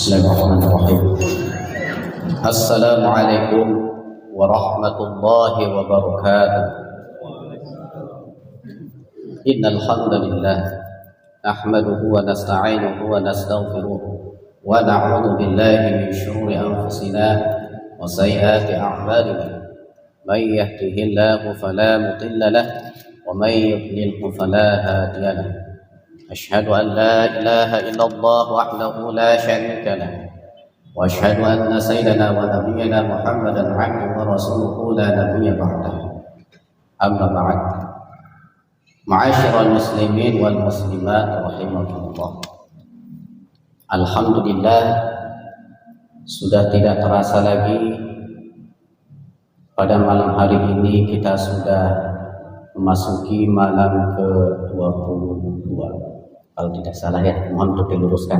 Bismillahirrahmanirrahim. Assalamualaikum warahmatullahi wabarakatuh. Innal hamdalillah nahmaduhu wa nasta'inuhu wa nastaghfiruh wa na'udzu billahi min shururi anfusina wa sayyiati a'malina. May yahdihillahu fala mudilla lahu wa may yudlilhu fala hadiya lahu. أشهد أن لا إله إلا الله وحده لا شريك له وأشهد أن سيدنا ونبينا محمدا عبده ورسوله لا نبي بعده أما بعد معاشر المسلمين والمسلمات رحمكم الله. Alhamdulillah, sudah tidak terasa lagi pada malam hari ini kita sudah memasuki malam ke-22. Kalau tidak salah ya, mohon untuk diluruskan.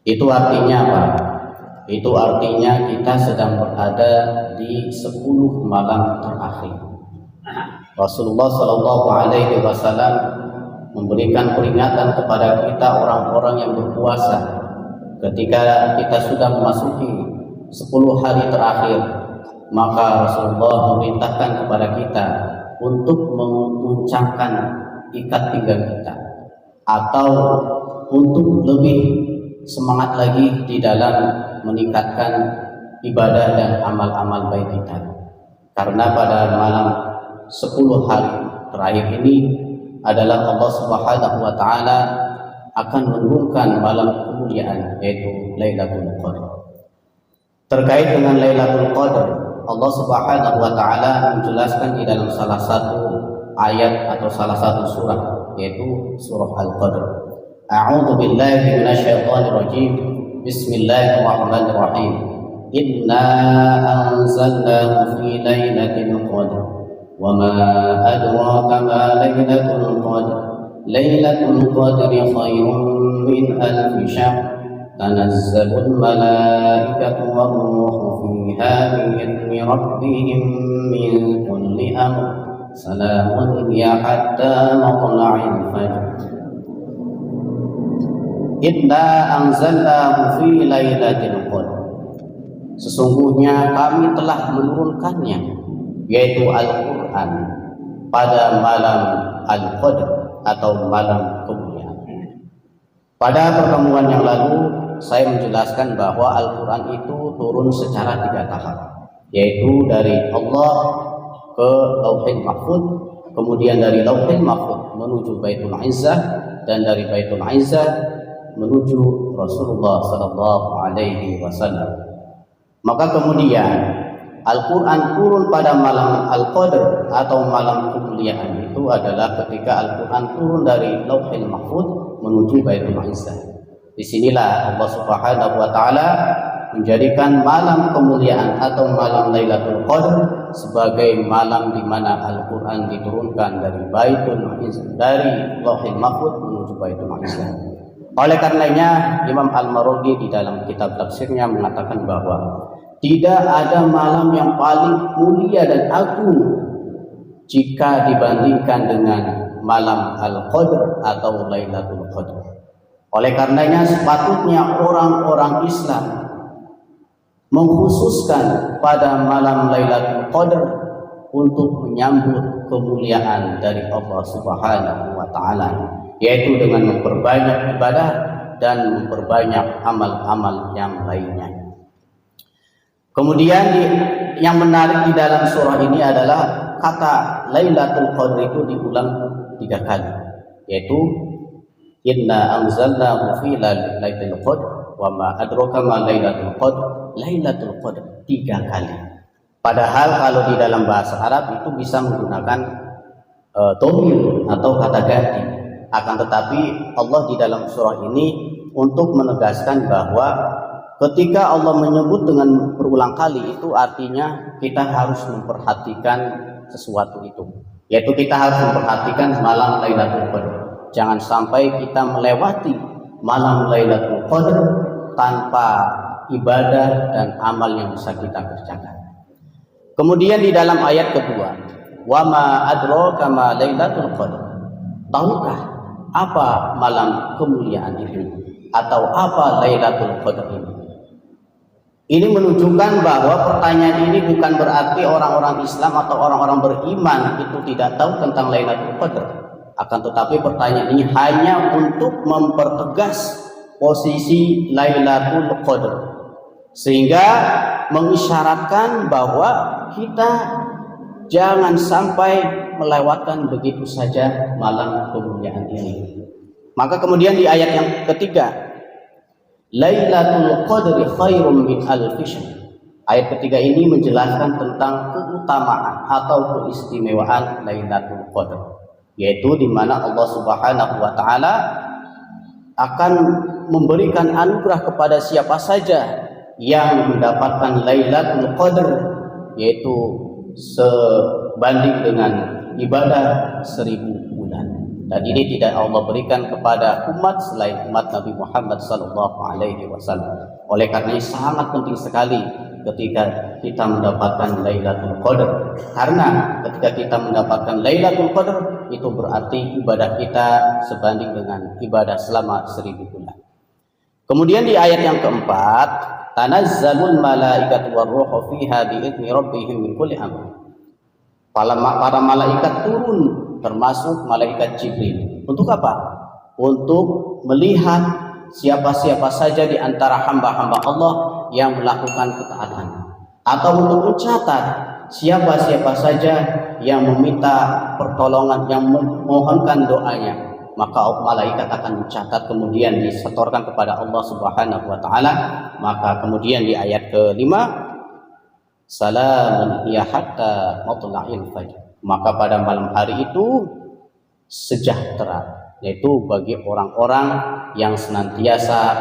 Itu artinya apa? Itu artinya kita sedang berada di 10 malam terakhir. Rasulullah SAW memberikan peringatan kepada kita orang-orang yang berpuasa ketika kita sudah memasuki 10 hari terakhir, maka Rasulullah memerintahkan kepada kita untuk menguncangkan ikat pinggang kita atau untuk lebih semangat lagi di dalam meningkatkan ibadah dan amal-amal baik kita. Karena pada malam 10 hari terakhir ini adalah Allah Subhanahu wa taala akan menurunkan malam kemuliaan, yaitu Lailatul Qadar. Terkait dengan Lailatul Qadar, Allah Subhanahu wa taala menjelaskan di dalam salah satu ayat atau salah satu surah, yaitu surah Al-Qadr. A'udzu billahi minasyaitonir rajim. Bismillahirrahmanirrahim. Inna anzalnahu fi lailatul qadr. Wa ma adraka ma lailatul qadr. Lailatul qadri khairun min alfi syahr. Tanazzalul malaikatu war-ruhu fiha bi'izni rabbihim min kulli amr. Salamun ya hatta matla'il fajr. Inna anzalnahu fi lailatul qadr. Sesungguhnya kami telah menurunkannya, yaitu Al-Quran, pada malam Al-Qadr atau malam kemuliaan. Pada pertemuan yang lalu saya menjelaskan bahwa Al-Quran itu turun secara 3 tahap, yaitu dari Allah ke Lauhil Mahfuz, kemudian dari Lauhil Mahfuz menuju Baitul Izzah, dan dari Baitul Izzah menuju Rasulullah sallallahu alaihi wasallam. Maka kemudian Al-Quran turun pada malam Al-Qadr atau malam kemuliaan itu adalah ketika Al-Quran turun dari Lauhil Mahfuz menuju Baitul Izzah. Disinilah Allah Subhanahu wa taala menjadikan malam kemuliaan atau malam Lailatul Qadr sebagai malam di mana Al-Quran diturunkan dari Baitul Izzah, dari Lauhil Mahfuz menuju Baitul Izzah. Oleh karenanya Imam Al-Marwazi di dalam kitab tafsirnya mengatakan bahwa tidak ada malam yang paling mulia dan agung jika dibandingkan dengan malam Al-Qadr atau Lailatul Qadr. Oleh karenanya sepatutnya orang-orang Islam mengkhususkan pada malam Lailatul Qadr untuk menyambut kemuliaan dari Allah Subhanahu wa taala, yaitu dengan memperbanyak ibadah dan memperbanyak amal-amal yang lainnya. Kemudian yang menarik di dalam surah ini adalah kata Lailatul Qadr itu diulang 3 kali, yaitu Inna anzalnahu fi lailatul qadr wa ma adraka ma lailatul qadr. Lailatul Qadr 3 kali. Padahal kalau di dalam bahasa Arab itu bisa menggunakan dhamir atau kata ganti. Akan tetapi Allah di dalam surah ini untuk menegaskan bahwa ketika Allah menyebut dengan berulang kali itu artinya kita harus memperhatikan sesuatu itu, yaitu kita harus memperhatikan malam Lailatul Qadr. Jangan sampai kita melewati malam Lailatul Qadr tanpa ibadah dan amal yang bisa kita kerjakan. Kemudian di dalam ayat kedua, wa ma adraka ma lailatul qadar. Tahukah apa malam kemuliaan itu? atau apa Lailatul Qadar ini? Ini menunjukkan bahwa pertanyaan ini bukan berarti orang-orang Islam atau orang-orang beriman itu tidak tahu tentang Lailatul Qadar. Akan tetapi pertanyaan ini hanya untuk mempertegas posisi Lailatul Qadar, sehingga mengisyaratkan bahwa kita jangan sampai melewatkan begitu saja malam kemuliaan ini. Maka kemudian di ayat yang ketiga, Lailatul Qadri khairum min alfi syahr. Ayat ketiga ini menjelaskan tentang keutamaan atau keistimewaan Lailatul Qadar, yaitu di mana Allah Subhanahu wa taala akan memberikan anugerah kepada siapa saja yang mendapatkan Lailatul Qadar, yaitu sebanding dengan ibadah 1000 bulan. Dan ini tidak Allah berikan kepada umat selain umat Nabi Muhammad SAW. Oleh karena ini sangat penting sekali ketika kita mendapatkan Lailatul Qadar, karena ketika kita mendapatkan Lailatul Qadar itu berarti ibadah kita sebanding dengan ibadah selama 1000 bulan. Kemudian di ayat yang keempat, tanazzalul malaikatu warruhu fiha bi'izni rabbihim min kulli amr. Para malaikat turun, termasuk malaikat Jibril. Untuk apa? Untuk melihat siapa-siapa saja di antara hamba-hamba Allah yang melakukan ketaatan, atau untuk mencatat siapa-siapa saja yang meminta pertolongan, yang memohonkan doanya. Maka malaikat akan mencatat, kemudian disetorkan kepada Allah Subhanahu wa taala. Maka kemudian di ayat kelima, salamun hiya hatta matla'il fajr. Maka pada malam hari itu sejahtera, yaitu bagi orang-orang yang senantiasa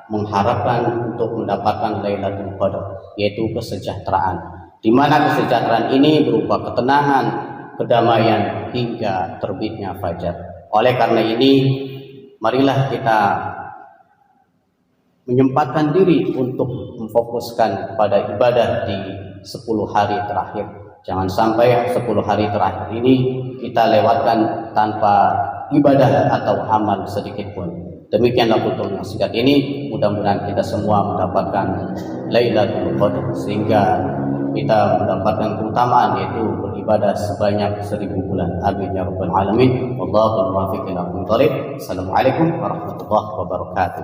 mengharapkan untuk mendapatkan Lailatul Qadar, yaitu kesejahteraan, di mana kesejahteraan ini berupa ketenangan, kedamaian hingga terbitnya fajar. Oleh karena ini, marilah kita menyempatkan diri untuk memfokuskan pada ibadah di 10 hari terakhir. Jangan sampai 10 hari terakhir ini kita lewatkan tanpa ibadah atau amal sedikit pun. Demikianlah tutur yang singkat ini. Mudah-mudahan kita semua mendapatkan Lailatul Qadar, sehingga kita mendapatkan keutamaan yaitu beribadah sebanyak 1000 bulan. Amin ya rabbal alamin. Wallahu muwaffiq ila aqwamit thoriq. Assalamualaikum warahmatullahi wabarakatuh.